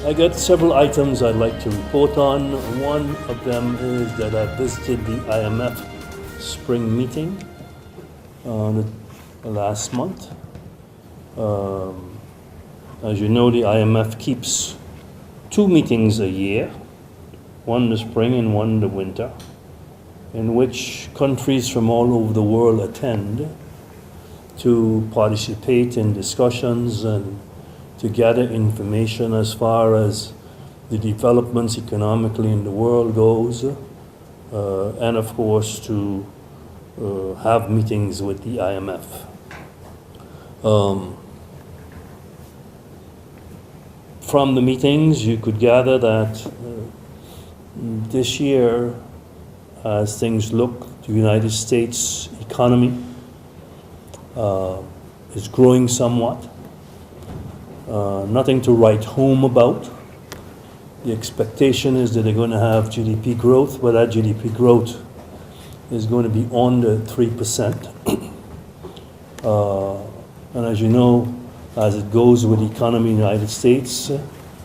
I got several items I'd like to report on. One of them is that I visited the IMF spring meeting last month. As you know, the IMF keeps two meetings a year, one in the spring and one in the winter, in which countries from all over the world attend to participate in discussions and to gather information as far as the developments economically in the world goes, and of course to have meetings with the IMF. From the meetings, you could gather that this year, as things look, the United States economy is growing somewhat. Nothing to write home about. The expectation is that they're going to have GDP growth, but that GDP growth is going to be under 3%. And as you know, as it goes with the economy in the United States,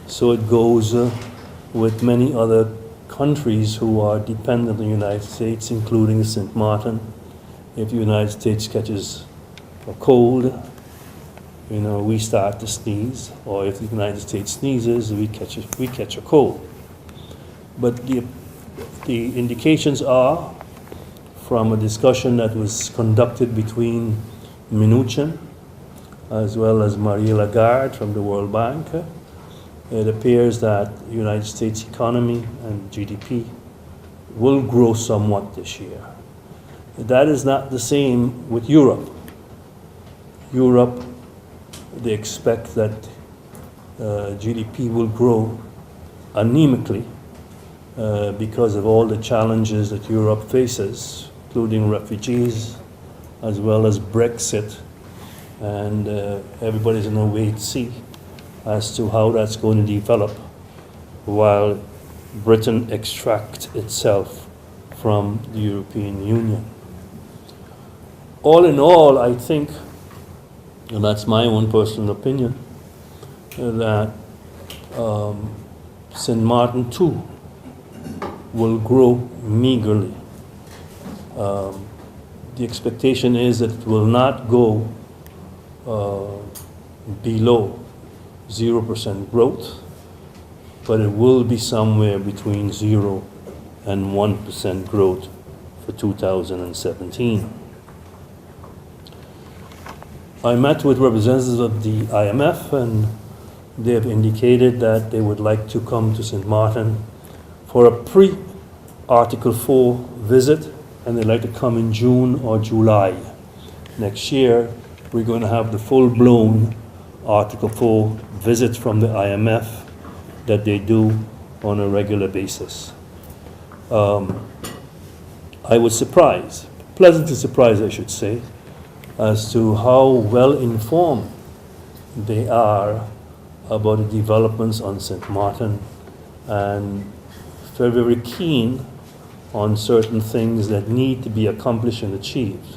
so it goes with many other countries who are dependent on the United States, including St. Martin. If the United States catches a cold, we start to sneeze, or if the United States sneezes, we catch a cold. But the indications are, from a discussion that was conducted between Mnuchin as well as Marie Lagarde from the World Bank, it appears that the United States economy and GDP will grow somewhat this year. That is not the same with Europe. Europe, they expect that GDP will grow anemically because of all the challenges that Europe faces, including refugees, as well as Brexit, and everybody's in a wait-and-see as to how that's going to develop while Britain extracts itself from the European Union. All in all, I think, and that's my own personal opinion, that St. Martin too will grow meagerly. The expectation is that it will not go below 0% growth, but it will be somewhere between 0 and 1% growth for 2017. I met with representatives of the IMF, and they have indicated that they would like to come to St. Martin for a pre-Article 4 visit, and they'd like to come in June or July. Next year, we're going to have the full-blown Article 4 visits from the IMF that they do on a regular basis. I was surprised, pleasantly surprised I should say, as to how well informed they are about the developments on St. Martin, and very, very keen on certain things that need to be accomplished and achieved.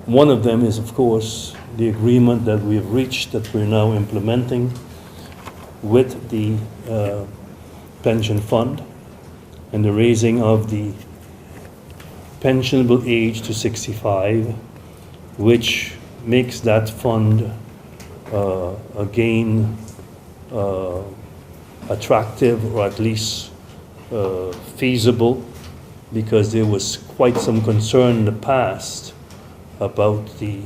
One of them is, of course, the agreement that we have reached, that we're now implementing with the pension fund, and the raising of the pensionable age to 65, which makes that fund again attractive, or at least feasible, because there was quite some concern in the past about the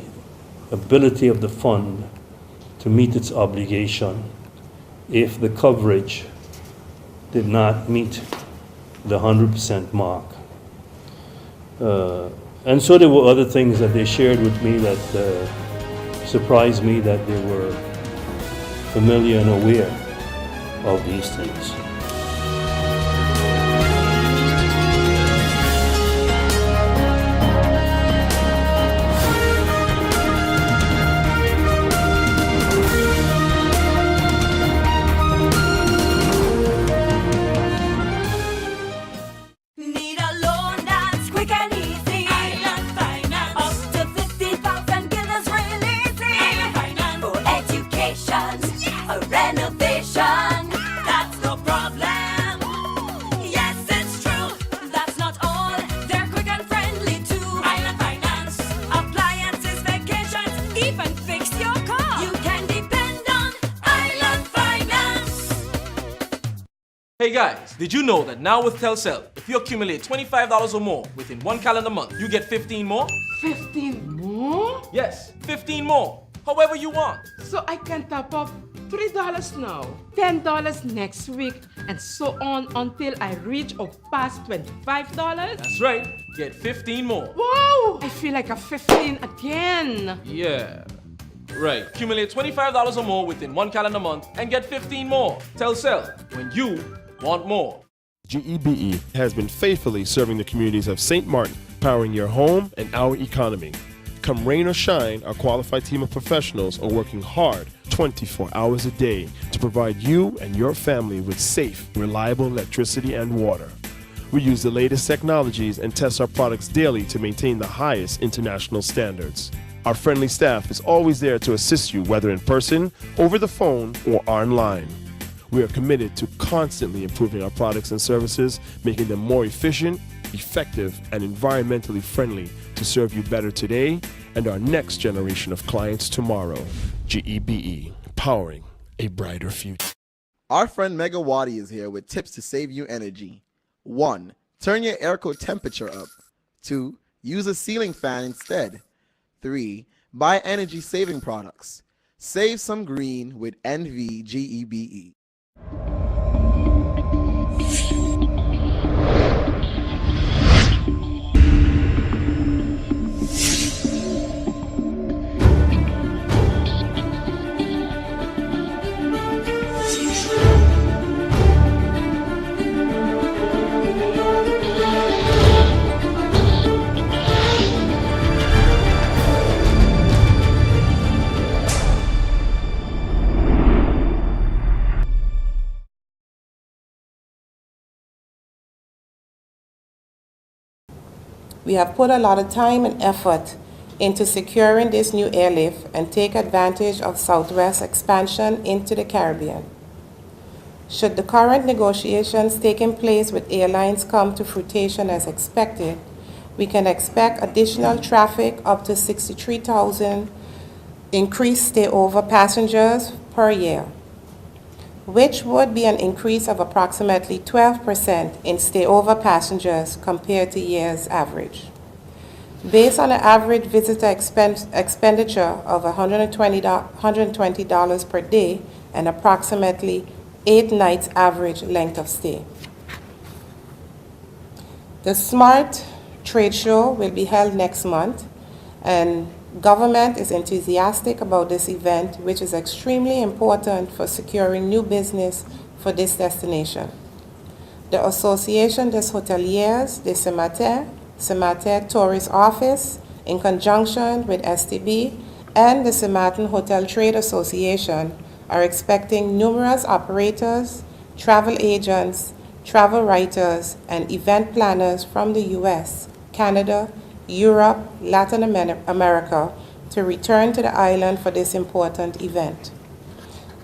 ability of the fund to meet its obligation if the coverage did not meet the 100% mark. And so there were other things that they shared with me that surprised me, that they were familiar and aware of these things. Island Finance. Up to 50,000 guineas, really easy. Island Finance. For Hey guys, did you know that now with Telcel, if you accumulate $25 or more within 1 calendar month, you get 15 more? 15 more? Yes, 15 more. However you want. So I can top up $3 now, $10 next week, and so on until I reach or pass $25? That's right. Get 15 more. Wow! I feel like a 15 again. Yeah. Right. Accumulate $25 or more within 1 calendar month and get 15 more. Telcel, when you want more. GEBE has been faithfully serving the communities of St. Martin, powering your home and our economy. Come rain or shine, our qualified team of professionals are working hard 24 hours a day to provide you and your family with safe, reliable electricity and water. We use the latest technologies and test our products daily to maintain the highest international standards. Our friendly staff is always there to assist you, whether in person, over the phone, or online. We are committed to constantly improving our products and services, making them more efficient, effective, and environmentally friendly to serve you better today and our next generation of clients tomorrow. GEBE, powering a brighter future. Our friend Megawati is here with tips to save you energy. 1. Turn your airco temperature up. 2. Use a ceiling fan instead. 3. Buy energy-saving products. Save some green with NVGEBE. We have put a lot of time and effort into securing this new airlift and take advantage of Southwest's expansion into the Caribbean. Should the current negotiations taking place with airlines come to fruition as expected, we can expect additional traffic up to 63,000 increased stayover passengers per year, which would be an increase of approximately 12% in stayover passengers compared to year's average. Based on an average visitor expenditure of $120 per day and approximately 8 nights average length of stay. The SMART trade show will be held next month, and government is enthusiastic about this event, which is extremely important for securing new business for this destination. The Association des Hoteliers de Saint-Martin Tourist Office, in conjunction with STB and the Saint Martin Hotel Trade Association, are expecting numerous operators, travel agents, travel writers, and event planners from the US, Canada, Europe, Latin America to return to the island for this important event.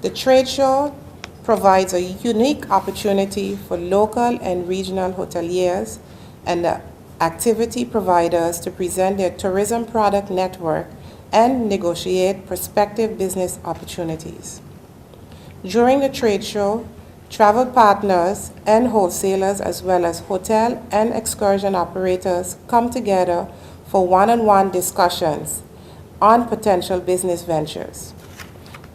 The trade show provides a unique opportunity for local and regional hoteliers and the activity providers to present their tourism product network and negotiate prospective business opportunities. During the trade show, travel partners and wholesalers as well as hotel and excursion operators come together for one-on-one discussions on potential business ventures.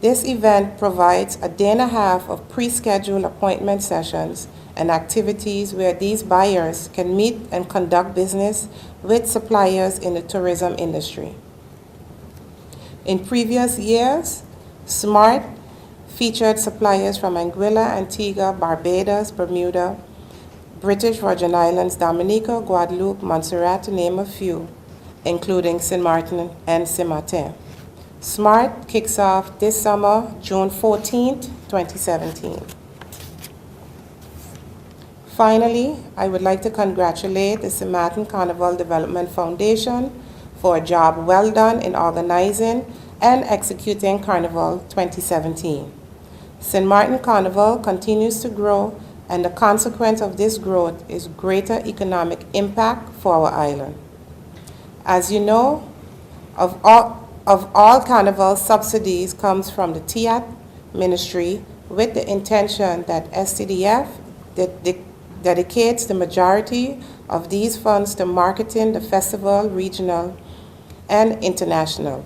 This event provides a day and a half of pre-scheduled appointment sessions and activities where these buyers can meet and conduct business with suppliers in the tourism industry. In previous years, SMART featured suppliers from Anguilla, Antigua, Barbados, Bermuda, British Virgin Islands, Dominica, Guadeloupe, Montserrat, to name a few, including Saint Martin and Saint Martin. SMART kicks off this summer, June 14th, 2017. Finally, I would like to congratulate the Saint Martin Carnival Development Foundation for a job well done in organizing and executing Carnival 2017. Saint Martin Carnival continues to grow, and the consequence of this growth is greater economic impact for our island. As you know, of all Carnival subsidies comes from the TIAT ministry with the intention that STDF dedicates the majority of these funds to marketing the festival, regional and international.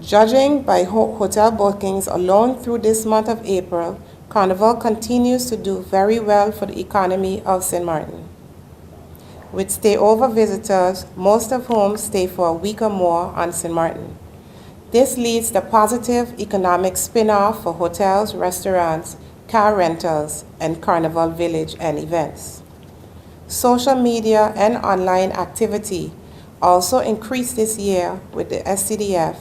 Judging by hotel bookings alone through this month of April, Carnival continues to do very well for the economy of St. Martin, with stayover visitors, most of whom stay for a week or more on St. Martin. This leads to positive economic spin-off for hotels, restaurants, car rentals, and Carnival Village and events. Social media and online activity also increased this year with the SCDF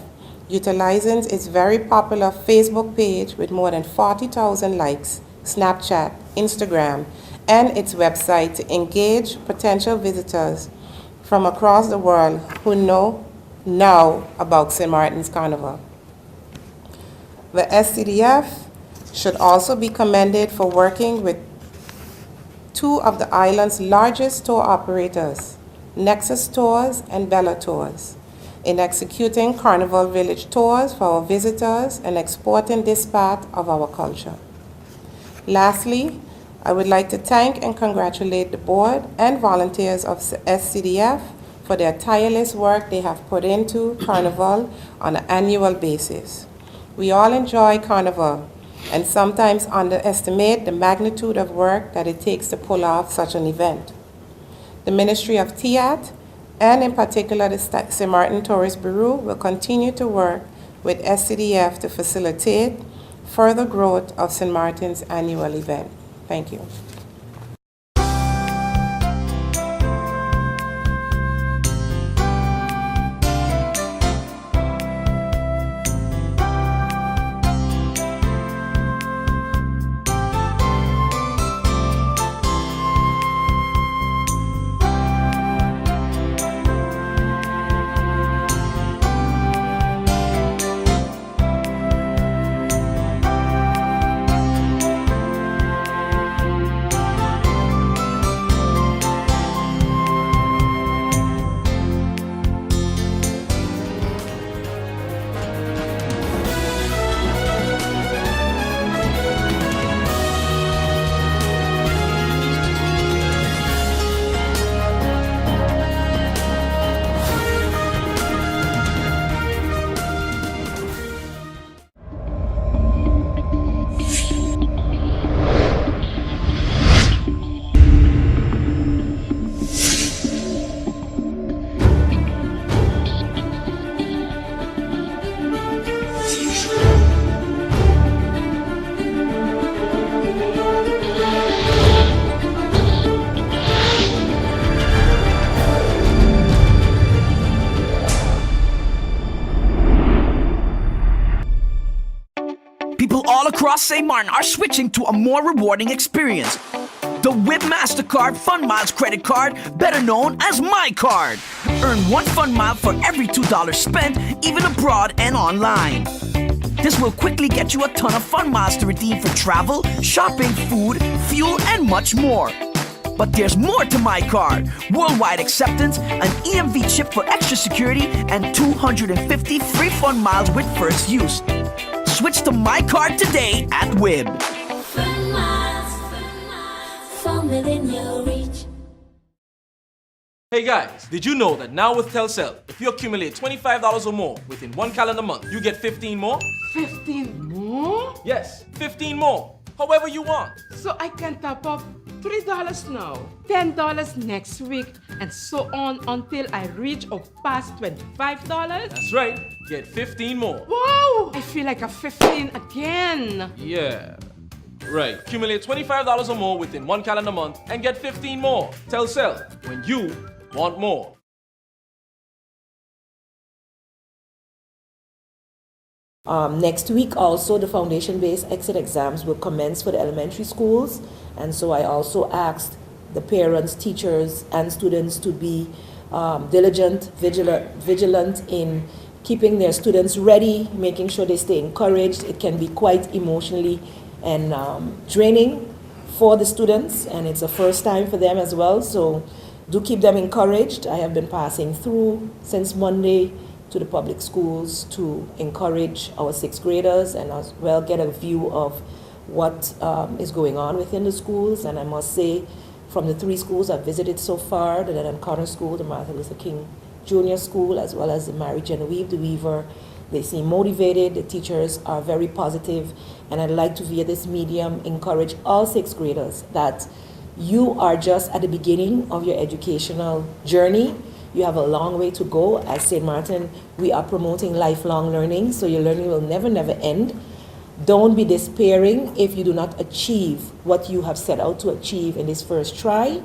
utilizing its very popular Facebook page with more than 40,000 likes, Snapchat, Instagram, and its website to engage potential visitors from across the world who know now about St. Martin's Carnival. The SCDF should also be commended for working with two of the island's largest tour operators, Nexus Tours and Bella Tours, in executing Carnival Village tours for our visitors and exporting this part of our culture. Lastly, I would like to thank and congratulate the board and volunteers of SCDF for their tireless work they have put into Carnival on an annual basis. We all enjoy Carnival and sometimes underestimate the magnitude of work that it takes to pull off such an event. The Ministry of TIAT, and in particular the St. Martin Tourist Bureau, will continue to work with SCDF to facilitate further growth of St. Martin's annual event. Thank you. People all across St. Martin are switching to a more rewarding experience. The WIB MasterCard Fun Miles credit card, better known as My Card. Earn 1 fun mile for every $2 spent, even abroad and online. This will quickly get you a ton of fun miles to redeem for travel, shopping, food, fuel, and much more. But there's more to My Card. Worldwide acceptance, an EMV chip for extra security, and 250 free fun miles with first use. Switch to My Card today at WIB. Fun miles, from within your reach. Hey guys, did you know that now with Telcel, if you accumulate $25 or more within 1 calendar month, you get 15 more? 15 more? Yes, 15 more. However you want. So I can top up $3 now, $10 next week, and so on until I reach or pass $25? That's right. Get 15 more. Wow! I feel like a 15 again. Yeah. Right. Accumulate $25 or more within 1 calendar month and get 15 more. Telcel, when you want more. Next week also the foundation-based exit exams will commence for the elementary schools, and so I also asked the parents, teachers and students to be diligent, vigilant in keeping their students ready, making sure they stay encouraged. It can be quite emotionally and draining for the students, and it's a first time for them as well, so do keep them encouraged. I have been passing through since Monday to the public schools to encourage our 6th graders and as well get a view of what is going on within the schools. And I must say, from the 3 schools I've visited so far, the Leonard Connor School, the Martin Luther King Junior School, as well as the Mary Genevieve de Weaver, they seem motivated, the teachers are very positive, and I'd like to, via this medium, encourage all 6th graders that you are just at the beginning of your educational journey. You have a long way to go. At St. Martin, we are promoting lifelong learning, so your learning will never end. Don't be despairing if you do not achieve what you have set out to achieve in this first try.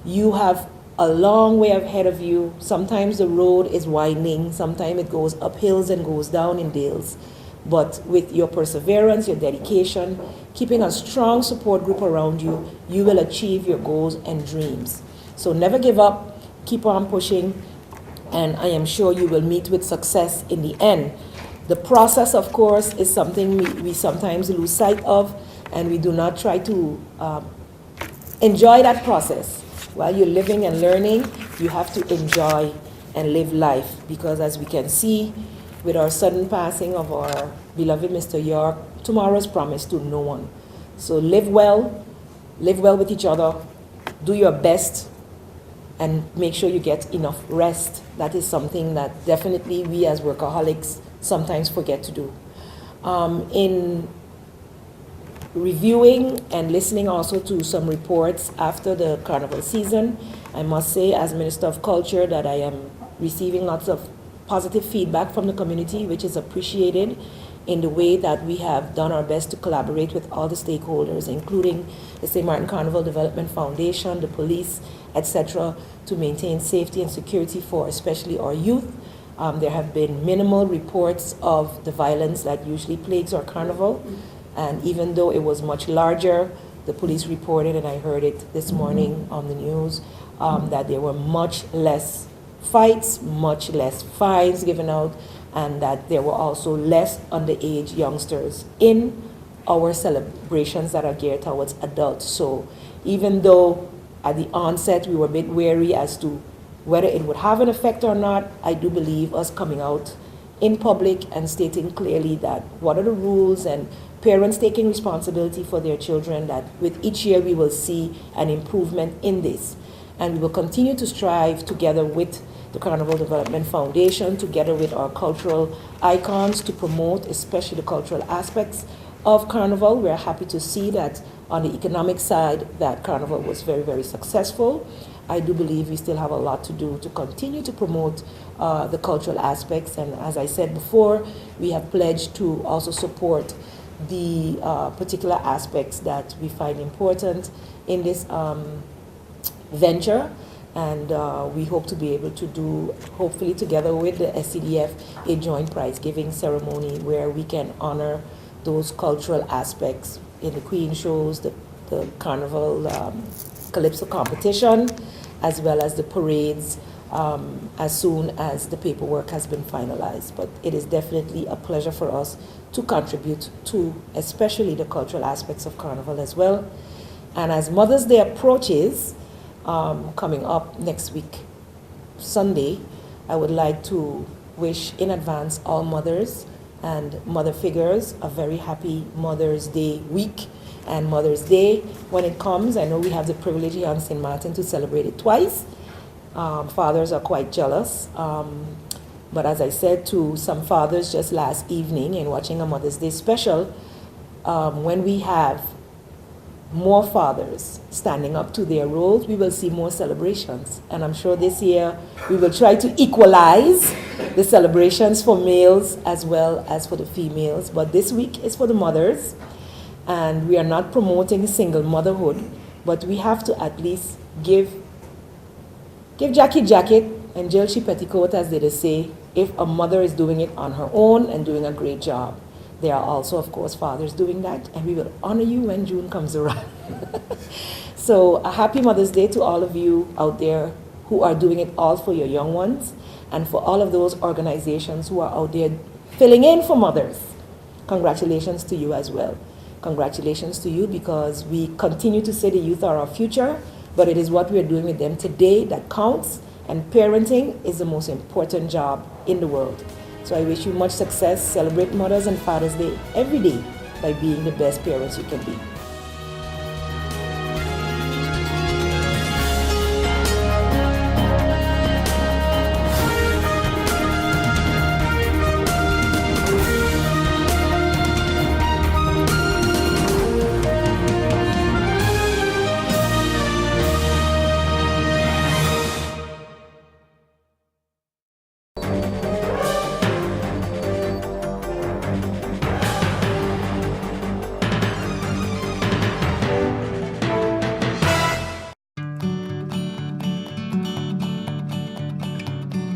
You have a long way ahead of you. Sometimes the road is winding, sometimes it goes up hills and goes down in dales. But with your perseverance, your dedication, keeping a strong support group around you, you will achieve your goals and dreams. So never give up, keep on pushing, and I am sure you will meet with success in the end. The process, of course, is something we sometimes lose sight of, and we do not try to enjoy that process. While you're living and learning, you have to enjoy and live life, because as we can see with our sudden passing of our beloved Mr. York, tomorrow is promised to no one. So live well with each other, do your best, and make sure you get enough rest. That is something that definitely we as workaholics sometimes forget to do. In reviewing and listening also to some reports after the carnival season, I must say as Minister of Culture that I am receiving lots of positive feedback from the community, which is appreciated in the way that we have done our best to collaborate with all the stakeholders, including the St. Martin Carnival Development Foundation, the police, etc., to maintain safety and security for especially our youth. There have been minimal reports of the violence that usually plagues our carnival. And even though it was much larger, the police reported, and I heard it this morning on the news, that there were much less fights, much less fines given out, and that there were also less underage youngsters in our celebrations that are geared towards adults. So even though at the onset we were a bit wary as to whether it would have an effect or not, I do believe us coming out in public and stating clearly that what are the rules and parents taking responsibility for their children, that with each year we will see an improvement in this. And we will continue to strive together with the Carnival Development Foundation, together with our cultural icons, to promote especially the cultural aspects of Carnival. We're happy to see that on the economic side that Carnival was very, very successful. I do believe we still have a lot to do to continue to promote the cultural aspects. And as I said before, we have pledged to also support the particular aspects that we find important in this venture. And we hope to be able to do, hopefully together with the SCDF, a joint prize giving ceremony where we can honor those cultural aspects in the Queen shows, the Carnival Calypso competition, as well as the parades, as soon as the paperwork has been finalized. But it is definitely a pleasure for us to contribute to especially the cultural aspects of Carnival as well. And as Mother's Day approaches, coming up next week, Sunday, I would like to wish in advance all mothers and mother figures a very happy Mother's Day week and Mother's Day when it comes. I know we have the privilege here on St. Martin to celebrate it twice. Fathers are quite jealous. But as I said to some fathers just last evening in watching a Mother's Day special, when we have more fathers standing up to their roles, we will see more celebrations. And I'm sure this year we will try to equalize the celebrations for males as well as for the females. But this week is for the mothers, and we are not promoting single motherhood, but we have to at least give Jackie jacket and Jill she petticoat, as they say, if a mother is doing it on her own and doing a great job. There are also, of course, fathers doing that, and we will honor you when June comes around. So a happy Mother's Day to all of you out there who are doing it all for your young ones, and for all of those organizations who are out there filling in for mothers. Congratulations to you as well. Congratulations to you, because we continue to say the youth are our future, but it is what we are doing with them today that counts, and parenting is the most important job in the world. So I wish you much success. Celebrate Mothers and Father's Day every day by being the best parents you can be.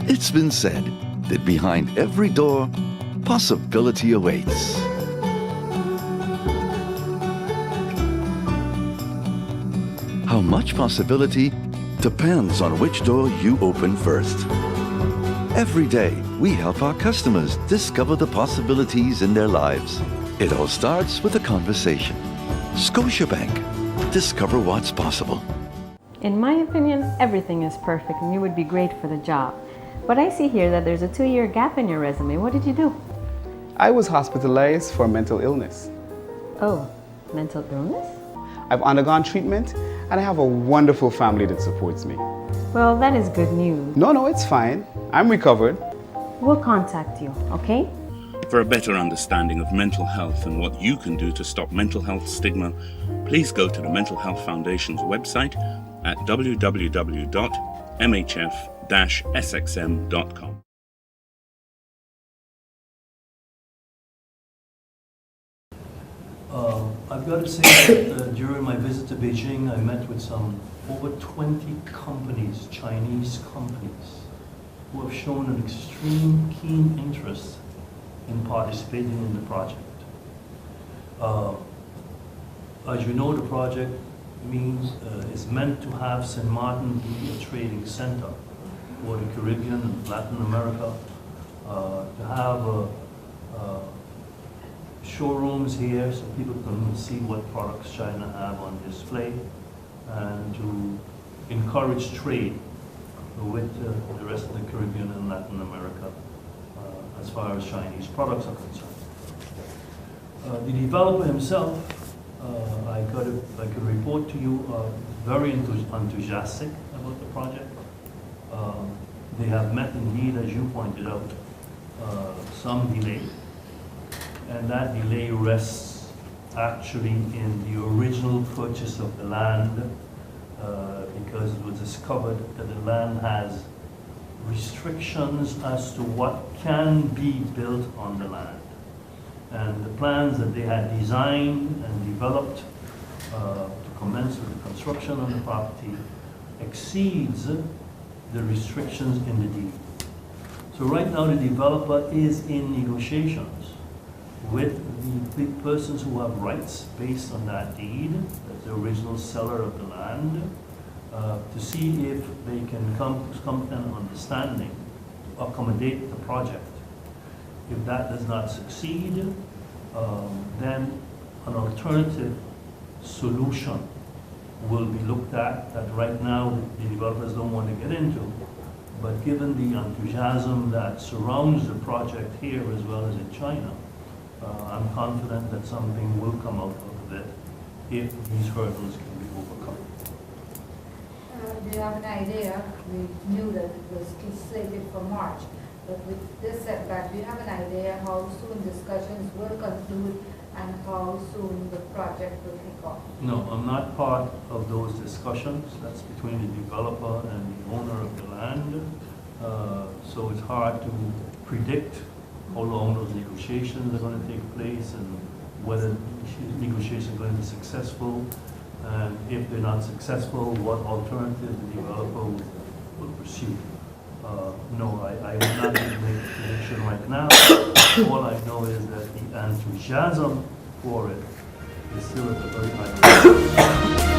It's been said that behind every door, possibility awaits. How much possibility depends on which door you open first. Every day, we help our customers discover the possibilities in their lives. It all starts with a conversation. Scotiabank. Discover what's possible. In my opinion, everything is perfect and you would be great for the job. But I see here that there's a 2-year gap in your resume. What did you do? I was hospitalized for mental illness. Oh, mental illness? I've undergone treatment and I have a wonderful family that supports me. Well, that is good news. No, it's fine. I'm recovered. We'll contact you, okay? For a better understanding of mental health and what you can do to stop mental health stigma, please go to the Mental Health Foundation's website at www.mhf-sxm.com. I've got to say that during my visit to Beijing, I met with over 20 companies, Chinese companies, who have shown an extreme keen interest in participating in the project. As you know, the project is meant to have St. Martin be a trading center for the Caribbean and Latin America, to have showrooms here so people can see what products China have on display, and to encourage trade with the rest of the Caribbean and Latin America as far as Chinese products are concerned. The developer himself, I could report to you, very enthusiastic about the project. They have met indeed, as you pointed out, some delay. And that delay rests actually in the original purchase of the land, because it was discovered that the land has restrictions as to what can be built on the land. And the plans that they had designed and developed to commence with the construction on the property exceeds the restrictions in the deed. So right now the developer is in negotiations with the persons who have rights based on that deed, that's the original seller of the land, to see if they can come to an understanding to accommodate the project. If that does not succeed, then an alternative solution will be looked at that right now the developers don't want to get into. But given the enthusiasm that surrounds the project here as well as in China, I'm confident that something will come out of it if these hurdles can be overcome. Do you have an idea? We knew that it was slated for March, but with this setback, do you have an idea how soon discussions will conclude and how soon the project will kick off? No, I'm not part of those discussions. That's between the developer and the owner of the land. So it's hard to predict how long those negotiations are going to take place and whether negotiations are going to be successful. And if they're not successful, what alternative the developer will pursue. No, I will not make a prediction right now. All I know is that the enthusiasm for it is still at a very high level.